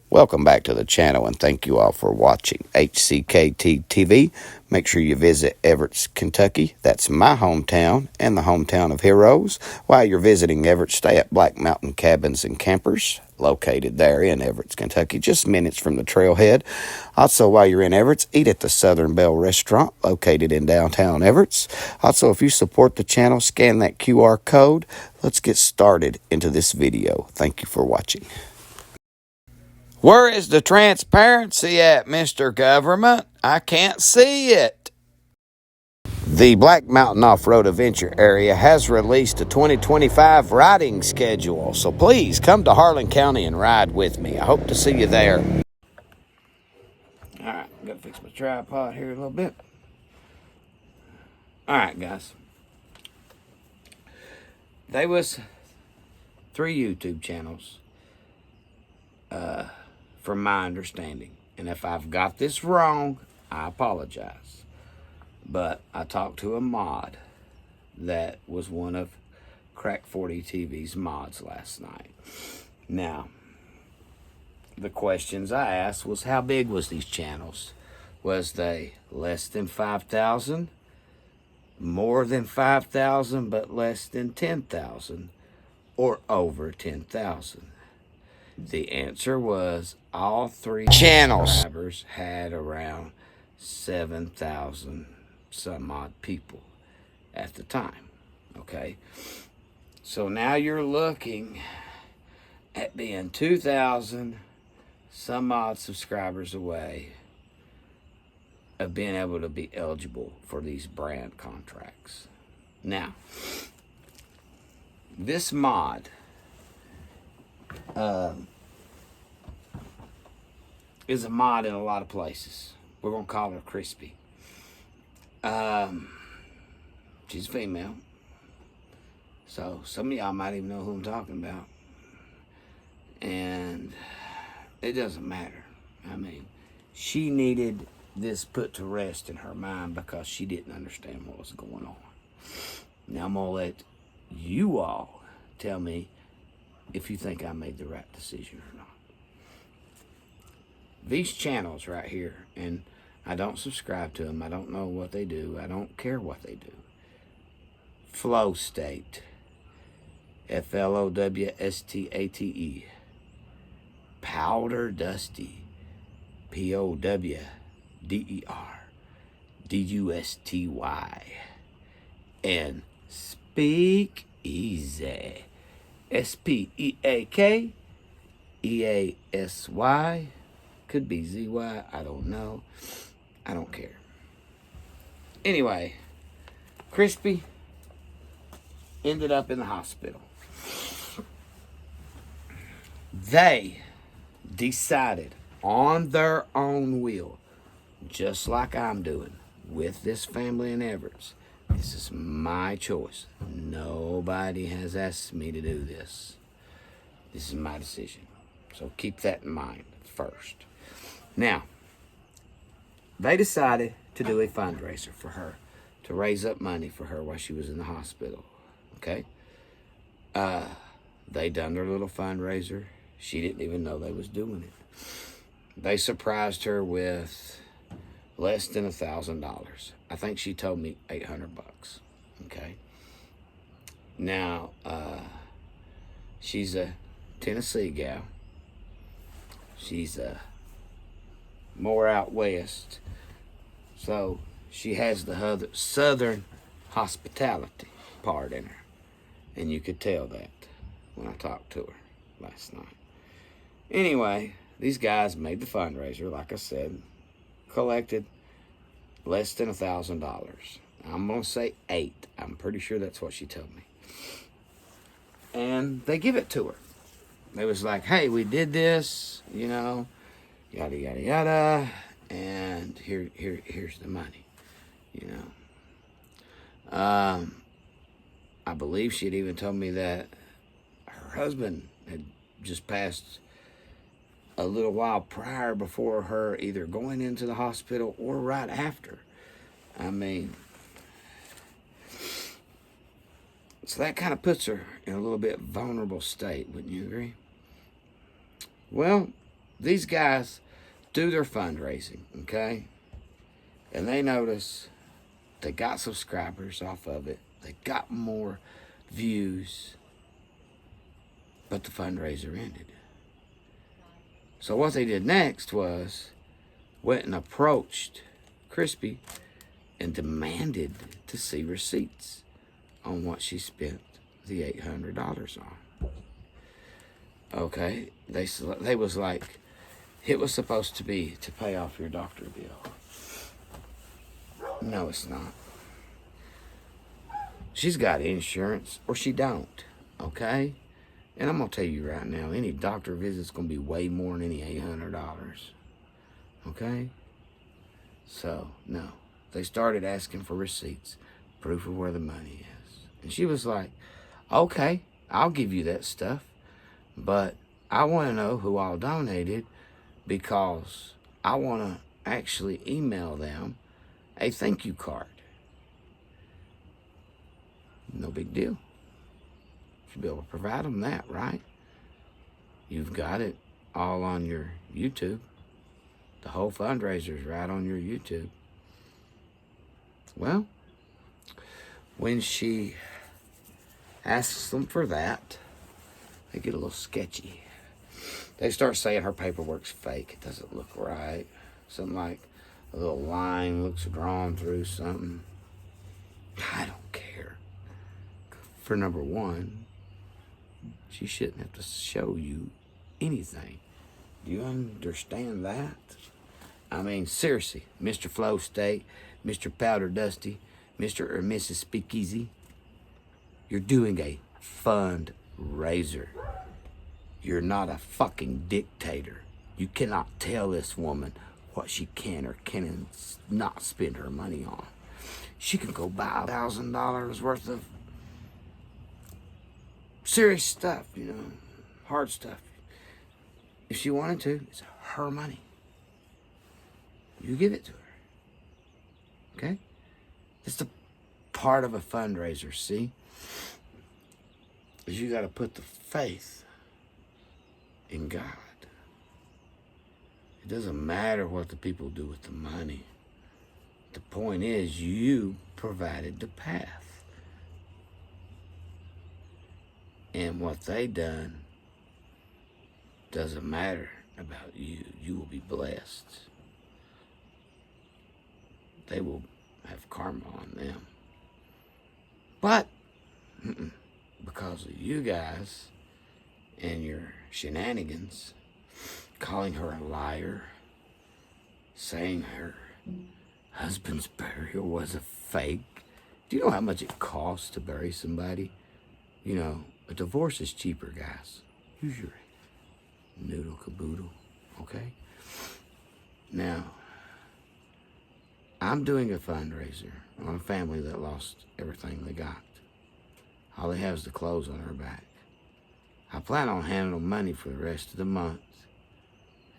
Welcome back to the channel, and thank you all for watching HCKT TV. Make sure you visit Everett, Kentucky. That's my hometown and the hometown of heroes. While you're visiting Everett, stay at Black Mountain Cabins and Campers, located there in Everett, Kentucky, just minutes from the trailhead. Also, while you're in Everett, eat at the Southern Belle Restaurant, located in downtown Everett. Also, if you support the channel, scan that QR code. Let's get started into this video. Thank you for watching. Where is the transparency at, Mr. Government? I can't see it. The Black Mountain Off-Road Adventure Area has released a 2025 riding schedule, so please come to Harlan County and ride with me. I hope to see you there. All right, gotta fix my tripod here a little bit. All right, guys. There was 3 YouTube channels, from my understanding. And if I've got this wrong, I apologize. But I talked to a mod that was one of Crack 40 TV's mods last night. Now, the questions I asked was, how big was these channels? Was they less than 5,000? More than 5,000 but less than 10,000? Or over 10,000? The answer was all 3 channels subscribers had around 7,000 some odd people at the time. Okay, so now you're looking at being 2,000 some odd subscribers away of being able to be eligible for these brand contracts. Now, this mod is a mod in a lot of places. We're gonna call her Crispy. She's female, so some of y'all might even know who I'm talking about, and it doesn't matter. I mean, she needed this put to rest in her mind because she didn't understand what was going on. Now I'm gonna let you all tell me if you think I made the right decision or not. These channels right here, and I don't subscribe to them. I don't know what they do. I don't care what they do. Flow State, Flowstate. Powder Dusty, Powder Dusty, and Speak Easy, SPEAK EASY. Could be ZY, I don't know. I don't care. Anyway, Crispy ended up in the hospital. They decided on their own will, just like I'm doing with this family in Everett. This is my choice. Nobody has asked me to do this. This is my decision. So keep that in mind first. Now, they decided to do a fundraiser for her, to raise up money for her while she was in the hospital. Okay? They done their little fundraiser. She didn't even know they was doing it. They surprised her with less than $1,000. I think she told me $800. Okay? Now, she's a Tennessee gal. She's more out west. So she has the southern hospitality part in her. And you could tell that when I talked to her last night. Anyway, these guys made the fundraiser, like I said, collected less than $1,000. I'm going to say 8. I'm pretty sure that's what she told me. And they give it to her. They was like, hey, we did this, you know, yada, yada, yada, and here's the money, you know. I believe she had even told me that her husband had just passed a little while prior, before her either going into the hospital or right after. I mean, so that kind of puts her in a little bit vulnerable state, wouldn't you agree? Well, these guys do their fundraising, okay? And they notice they got subscribers off of it. They got more views, but the fundraiser ended. So what they did next was went and approached Crispy and demanded to see receipts on what she spent the $800 on. Okay, they was like, it was supposed to be to pay off your doctor bill. No, it's not. She's got insurance or she don't, okay? And I'm gonna tell you right now, any doctor visit's gonna be way more than any $800, okay? So, no. They started asking for receipts, proof of where the money is. And she was like, okay, I'll give you that stuff, but I want to know who all donated because I want to actually email them a thank you card. No big deal. Should be able to provide them that, right? You've got it all on your YouTube. The whole fundraiser's right on your YouTube. Well, when she asks them for that, they get a little sketchy. They start saying her paperwork's fake. It doesn't look right. Something like a little line looks drawn through something. I don't care. For number one, she shouldn't have to show you anything. Do you understand that? I mean, seriously, Mr. Flow State, Mr. Powder Dusty, Mr. or Mrs. Speakeasy, you're doing a fundraiser. You're not a fucking dictator. You cannot tell this woman what she can or cannot spend her money on. She can go buy $1,000 worth of serious stuff, you know, hard stuff. If she wanted to, it's her money. You give it to her. Okay? It's the part of a fundraiser, see? Is you got to put the faith in God. It doesn't matter what the people do with the money. The point is, you provided the path. And what they done doesn't matter about you. You will be blessed. They will have karma on them. But, because of you guys and your shenanigans, calling her a liar, saying her husband's burial was a fake. Do you know how much it costs to bury somebody? You know, a divorce is cheaper, guys. Use your noodle caboodle, okay? Now, I'm doing a fundraiser on a family that lost everything they got. All they have is the clothes on their back. I plan on handing them money for the rest of the month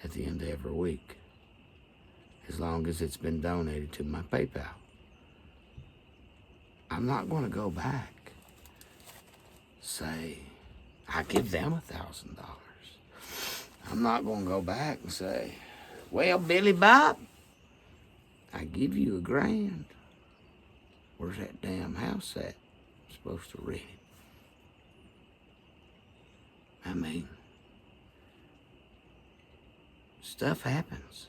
at the end of every week, as long as it's been donated to my PayPal. I'm not going to go back. Say, I give them $1,000. I'm not going to go back and say, well, Billy Bob, I give you $1,000. Where's that damn house at? I'm supposed to rent it. I mean, stuff happens.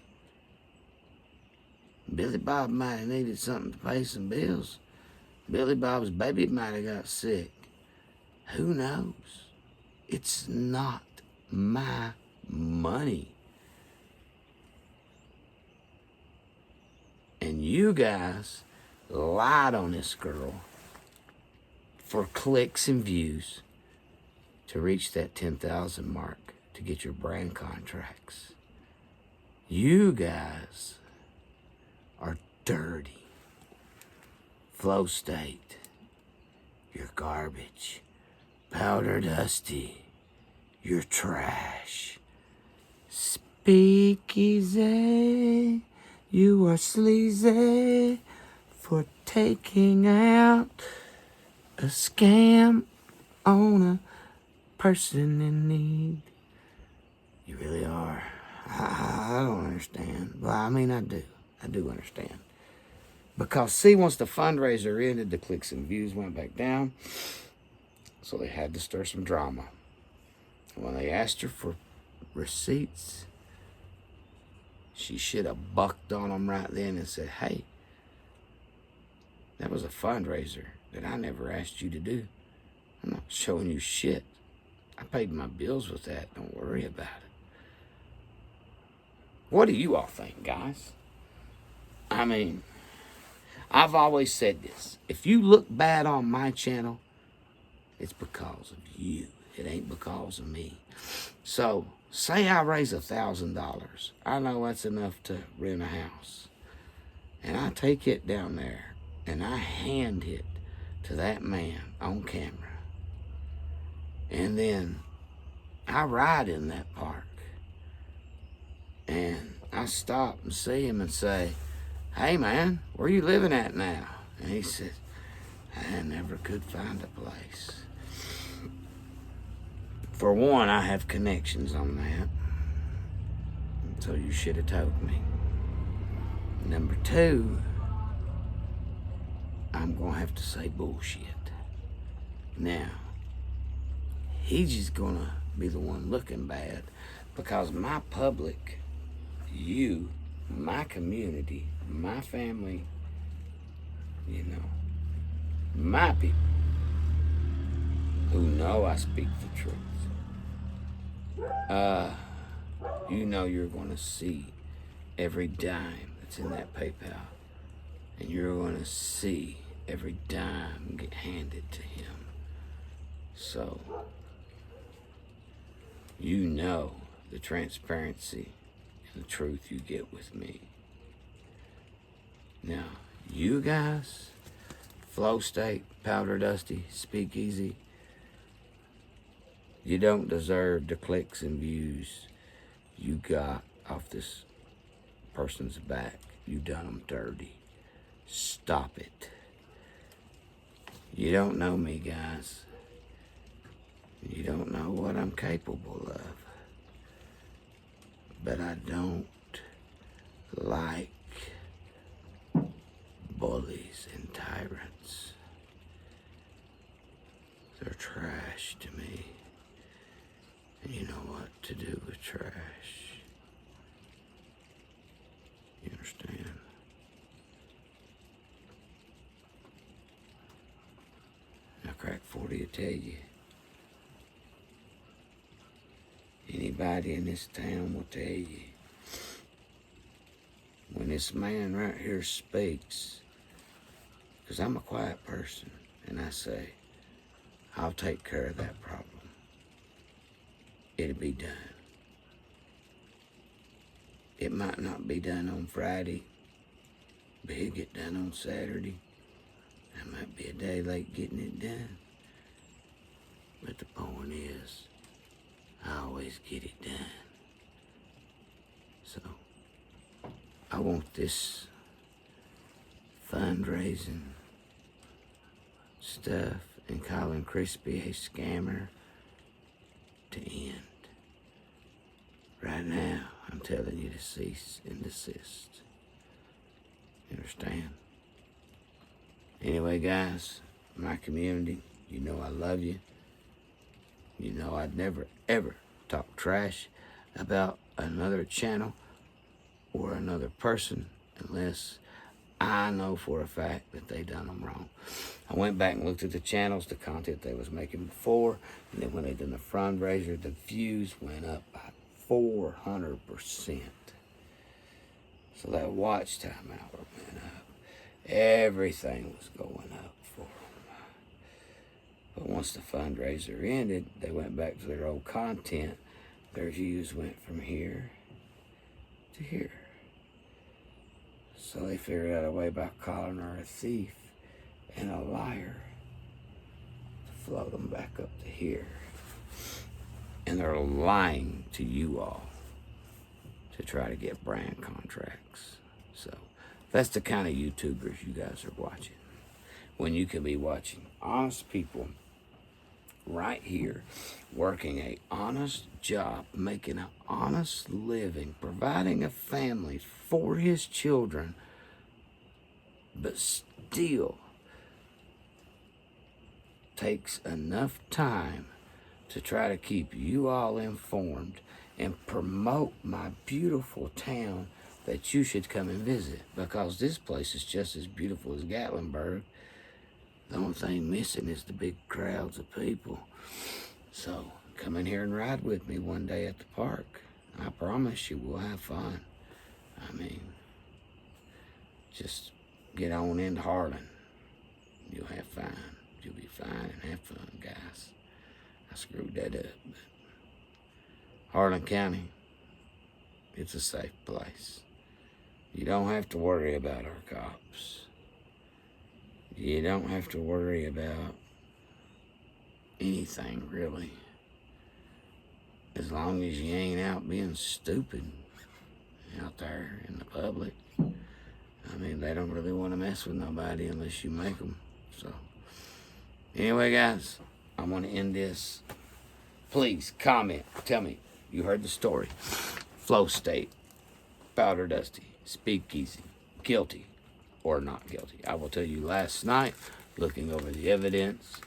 Billy Bob might have needed something to pay some bills. Billy Bob's baby might have got sick. Who knows? It's not my money. And you guys lied on this girl for clicks and views to reach that 10,000 mark to get your brand contracts. You guys are dirty. Flow State, you're garbage. Powder Dusty, you're trash. Speakeasy, you are sleazy for taking out a scam on a person in need. You really are. understand. Well, I mean, I do. I do understand. Because, see, once the fundraiser ended, the clicks and views went back down. So they had to stir some drama. And when they asked her for receipts, she should have bucked on them right then and said, hey, that was a fundraiser that I never asked you to do. I'm not showing you shit. I paid my bills with that. Don't worry about it. What do you all think, guys? I mean, I've always said this. If you look bad on my channel, it's because of you. It ain't because of me. So, say I raise $1,000. I know that's enough to rent a house. And I take it down there and I hand it to that man on camera. And then I ride in that park. And I stop and see him and say, hey man, where you living at now? And he said, I never could find a place. For one, I have connections on that. So you should have told me. Number two, I'm going to have to say bullshit. Now, he's just going to be the one looking bad because my public, you, my community, my family, you know, my people who know I speak the truth, you know you're going to see every dime that's in that PayPal. And you're going to see every dime get handed to him. So, you know the transparency and the truth you get with me. Now, you guys, Flow State, Powder Dusty, Speakeasy, you don't deserve the clicks and views you got off this person's back. You done them dirty. Stop it. You don't know me, guys. You don't know what I'm capable of. But I don't like bullies and tyrants. They're trash to me. And you know what to do with trash. You understand? Now, Crack 40 will tell you. Anybody in this town will tell you. When this man right here speaks, because I'm a quiet person, and I say, I'll take care of that problem. It'll be done. It might not be done on Friday, but it'll get done on Saturday. I might be a day late getting it done. But the point is, I always get it done. So, I want this fundraising stuff and calling Crispy a scammer to end. Right now, I'm telling you to cease and desist. You understand? Anyway, guys, my community, you know I love you. You know I'd never, ever talk trash about another channel or another person unless I know for a fact that they done them wrong. I went back and looked at the channels, the content they was making before, and then when they done the fundraiser, the views went up by 400%. So that watch time hour went up. Everything was going up for them. But once the fundraiser ended, they went back to their old content. Their views went from here to here. So they figured out a way by calling her a thief and a liar to float them back up to here. And they're lying to you all to try to get brand contracts. So that's the kind of YouTubers you guys are watching. When you could be watching honest people right here, working a honest job, making an honest living, providing a family for his children, but still takes enough time to try to keep you all informed and promote my beautiful town that you should come and visit, because this place is just as beautiful as Gatlinburg. The only thing missing is the big crowds of people. So come in here and ride with me one day at the park. I promise you we'll have fun. I mean, just get on into Harlan. You'll have fun. You'll be fine and have fun, guys. I screwed that up. But Harlan County, it's a safe place. You don't have to worry about our cops. You don't have to worry about anything, really. As long as you ain't out being stupid out there in the public. I mean, they don't really want to mess with nobody unless you make them. So, anyway, guys, I want to end this. Please comment. Tell me you heard the story. Flow state, powder dusty, speakeasy, guilty or not guilty. I will tell you last night, looking over the evidence,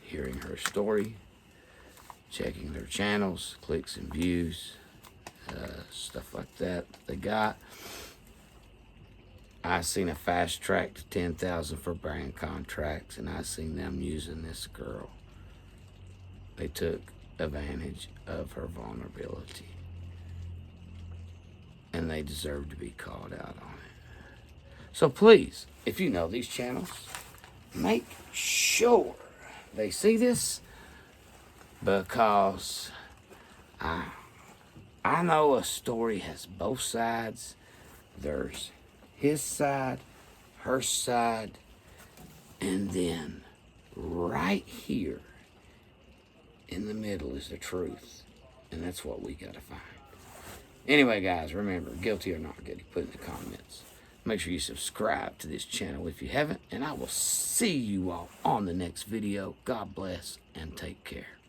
hearing her story, checking their channels, clicks and views, stuff like that they got. I seen a fast track to 10,000 for brand contracts, and I seen them using this girl. They took advantage of her vulnerability, and they deserve to be called out on it. So please, if you know these channels, make sure they see this, because I know a story has both sides. There's his side, her side, and then right here in the middle is the truth. And that's what we gotta find. Anyway, guys, remember, guilty or not guilty, put in the comments. Make sure you subscribe to this channel if you haven't, and I will see you all on the next video. God bless and take care.